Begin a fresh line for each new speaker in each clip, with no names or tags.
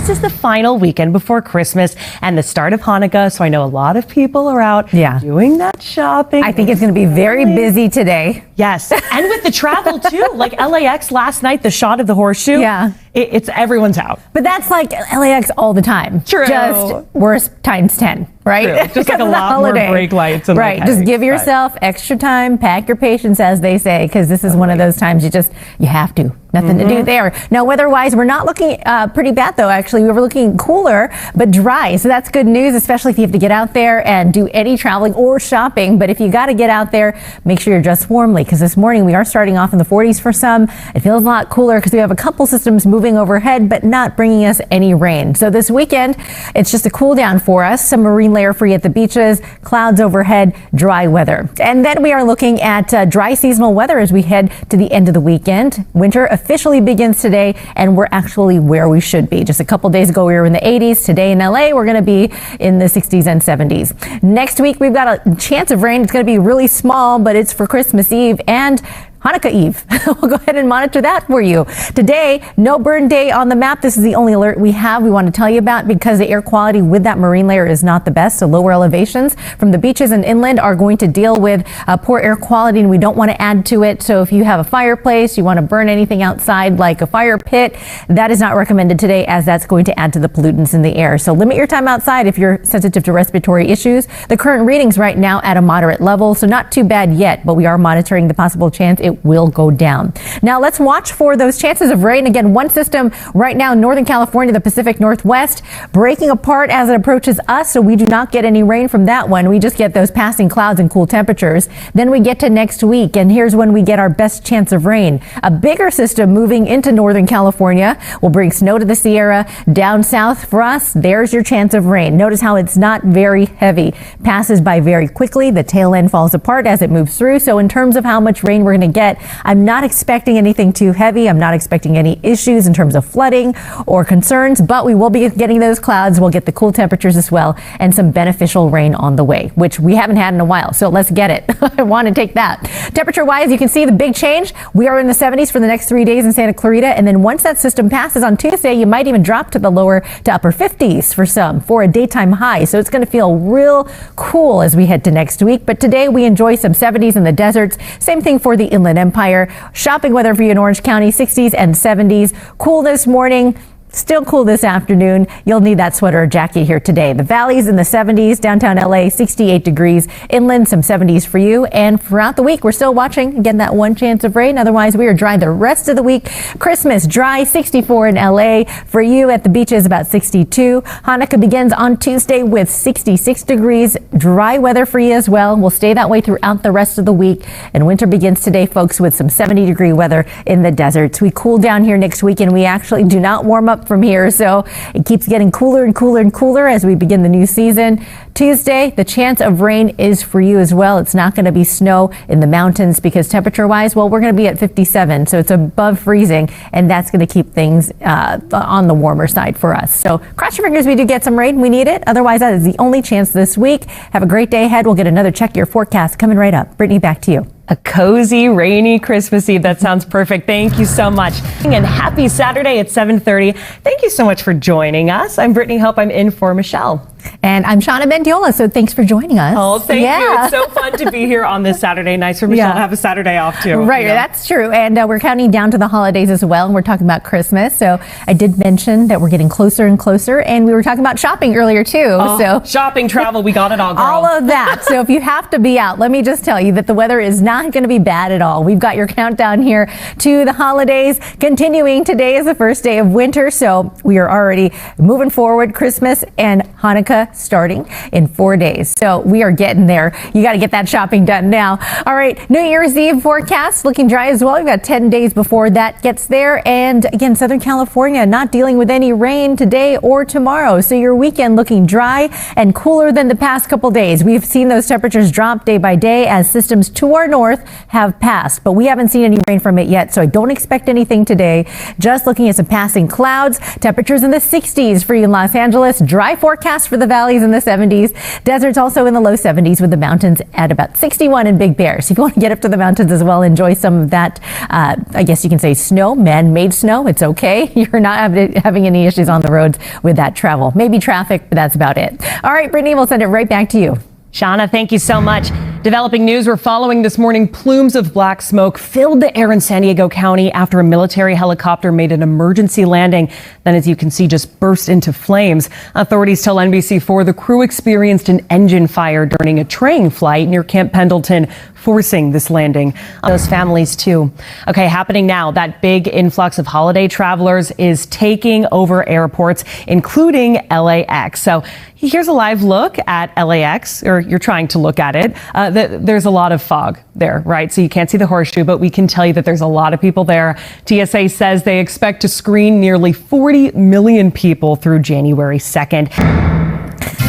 this is the final weekend before Christmas and the start of Hanukkah, so I know a lot of people are out doing that shopping.
I think it's going to be very busy today.
Yes, and with the travel too, like LAX last night, the shot of the horseshoe.
Yeah.
It's everyone's out.
But that's like LAX all the time.
True.
Just worse times 10, right?
True. Just like a lot more brake lights. And
right. Just give yourself extra time, pack your patience, as they say, because this is one of those times you have to. Nothing to do there. Now, weather-wise, we're not looking pretty bad, though, actually. We were looking cooler, but dry. So that's good news, especially if you have to get out there and do any traveling or shopping. But if you got to get out there, make sure you're dressed warmly, because this morning we are starting off in the 40s for some. It feels a lot cooler because we have a couple systems moving overhead, but not bringing us any rain. So this weekend, it's just a cool down for us. Some marine layer free at the beaches, clouds overhead, dry weather. And then we are looking at dry seasonal weather as we head to the end of the weekend. Winter officially begins today, and we're actually where we should be. Just a couple days ago, we were in the 80s. Today in LA, we're going to be in the 60s and 70s. Next week, we've got a chance of rain. It's going to be really small, but it's for Christmas Eve and Hanukkah Eve. We'll go ahead and monitor that for you. Today, no burn day on the map. This is the only alert we have we want to tell you about because the air quality with that marine layer is not the best. So lower elevations from the beaches and inland are going to deal with poor air quality, and we don't want to add to it. So if you have a fireplace, you want to burn anything outside like a fire pit, that is not recommended today, as that's going to add to the pollutants in the air. So limit your time outside if you're sensitive to respiratory issues. The current readings right now at a moderate level, so not too bad yet, but we are monitoring the possible chance it will go down. Now let's watch for those chances of rain. Again, one system right now, Northern California, the Pacific Northwest, breaking apart as it approaches us, so we do not get any rain from that one. We just get those passing clouds and cool temperatures. Then we get to next week, and here's when we get our best chance of rain. A bigger system moving into Northern California will bring snow to the Sierra. Down south for us, there's your chance of rain. Notice how it's not very heavy. Passes by very quickly. The tail end falls apart as it moves through. So in terms of how much rain we're going to get, I'm not expecting anything too heavy. I'm not expecting any issues in terms of flooding or concerns, but we will be getting those clouds. We'll get the cool temperatures as well and some beneficial rain on the way, which we haven't had in a while. So let's get it. I want to take that. Temperature wise, you can see the big change. We are in the 70s for the next 3 days in Santa Clarita. And then once that system passes on Tuesday, you might even drop to the lower to upper 50s for some for a daytime high. So it's going to feel real cool as we head to next week. But today we enjoy some 70s in the deserts. Same thing for the Inland Empire. Shopping weather for you in Orange County, 60s and 70s. Cool this morning. Still cool this afternoon. You'll need that sweater or jacket here today. The valleys in the 70s, downtown LA, 68 degrees. Inland, some 70s for you. And throughout the week, we're still watching, again, that one chance of rain. Otherwise, we are dry the rest of the week. Christmas, dry, 64 in LA. For you at the beaches, about 62. Hanukkah begins on Tuesday with 66 degrees. Dry weather for you as well. We'll stay that way throughout the rest of the week. And winter begins today, folks, with some 70-degree weather in the deserts. We cool down here next week, and we actually do not warm up from here, so it keeps getting cooler and cooler and cooler as we begin the new season. Tuesday, the chance of rain is for you as well. It's not going to be snow in the mountains because temperature-wise, well, we're going to be at 57, so it's above freezing, and that's going to keep things on the warmer side for us. So cross your fingers we do get some rain. We need it. Otherwise, that is the only chance this week. Have a great day ahead. We'll get another check your forecast coming right up. Brittany, back to you.
A cozy, rainy Christmas Eve. That sounds perfect. Thank you so much. And happy Saturday at 7:30. Thank you so much for joining us. I'm Brittany Hope. I'm in for Michelle.
And I'm Shanna Mendiola, so thanks for joining us.
Oh, thank you. It's so fun to be here on this Saturday. Nice for Michelle to have a Saturday off, too.
Right, that's true. And we're counting down to the holidays as well, and we're talking about Christmas. So I did mention that we're getting closer and closer, and we were talking about shopping earlier, too. So
shopping, travel, we got it all, girl.
All of that. So if you have to be out, let me just tell you that the weather is not going to be bad at all. We've got your countdown here to the holidays continuing. Today is the first day of winter, so we are already moving forward. Christmas and Hanukkah starting in 4 days. So we are getting there. You got to get that shopping done now. All right. New Year's Eve forecast looking dry as well. We've got 10 days before that gets there. And again, Southern California not dealing with any rain today or tomorrow. So your weekend looking dry and cooler than the past couple days. We've seen those temperatures drop day by day as systems to our north have passed, but we haven't seen any rain from it yet. So I don't expect anything today. Just looking at some passing clouds. Temperatures in the 60s for you in Los Angeles. Dry forecast for the of the valleys in the 70s. Deserts also in the low 70s, with the mountains at about 61 in Big Bear. So if you want to get up to the mountains as well, enjoy some of that, I guess you can say snow, man-made snow. It's okay. You're not having any issues on the roads with that travel. Maybe traffic, but that's about it. All right, Brittany, we'll send it right back to you.
Shanna, thank you so much. Developing news we're following this morning. Plumes of black smoke filled the air in San Diego County after a military helicopter made an emergency landing. Then, as you can see, just burst into flames. Authorities tell NBC4 the crew experienced an engine fire during a training flight near Camp Pendleton, forcing this landing. Those families too. Okay, happening now. That big influx of holiday travelers is taking over airports, including LAX. So here's a live look at LAX, or you're trying to look at it. There's a lot of fog there, right? So you can't see the horseshoe, but we can tell you that there's a lot of people there. TSA says they expect to screen nearly 40 million people through January 2nd.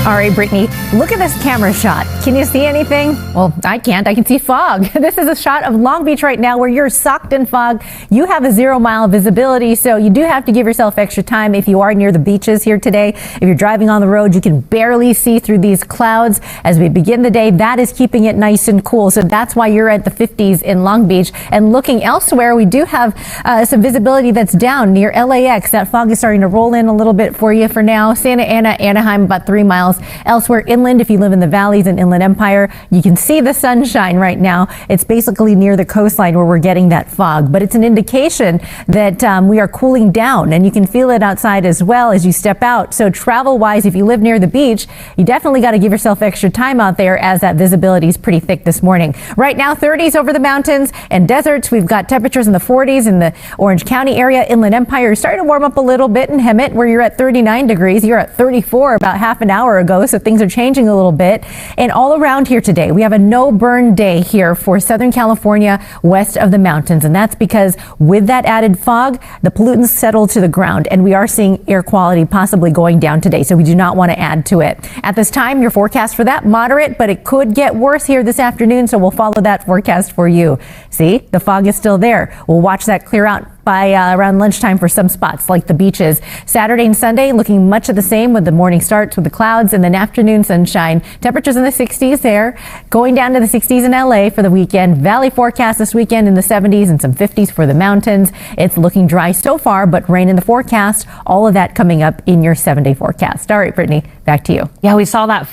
All right, Brittany, look at this camera shot. Can you see anything? Well, I can't. I can see fog. This is a shot of Long Beach right now where you're socked in fog. You have a 0-mile visibility, so you do have to give yourself extra time if you are near the beaches here today. If you're driving on the road, you can barely see through these clouds as we begin the day. That is keeping it nice and cool, so that's why you're at the 50s in Long Beach. And looking elsewhere, we do have some visibility that's down near LAX. That fog is starting to roll in a little bit for you for now. Santa Ana, Anaheim, about 3 miles. Elsewhere inland, if you live in the valleys and Inland Empire, you can see the sunshine right now. It's basically near the coastline where we're getting that fog, but it's an indication that we are cooling down, and you can feel it outside as well as you step out. So travel-wise, if you live near the beach, you definitely got to give yourself extra time out there as that visibility is pretty thick this morning. Right now, 30s over the mountains and deserts. We've got temperatures in the 40s in the Orange County area. Inland Empire is starting to warm up a little bit in Hemet, where you're at 39 degrees. You're at 34 about half an hour ago, so things are changing a little bit. And all around here today, we have a no burn day here for Southern California west of the mountains. And that's because with that added fog, the pollutants settle to the ground, and we are seeing air quality possibly going down today. So we do not want to add to it. At this time, your forecast for that, moderate, but it could get worse here this afternoon. So we'll follow that forecast for you. See, the fog is still there. We'll watch that clear out by around lunchtime for some spots like the beaches. Saturday and Sunday looking much of the same, with the morning starts with the clouds and then afternoon sunshine. Temperatures in the 60s there, going down to the 60s in LA for the weekend. Valley forecast this weekend in the 70s and some 50s for the mountains. It's looking dry so far, but rain in the forecast. All of that coming up in your 7-day forecast. All right, Brittany, back to you.
Yeah, we saw that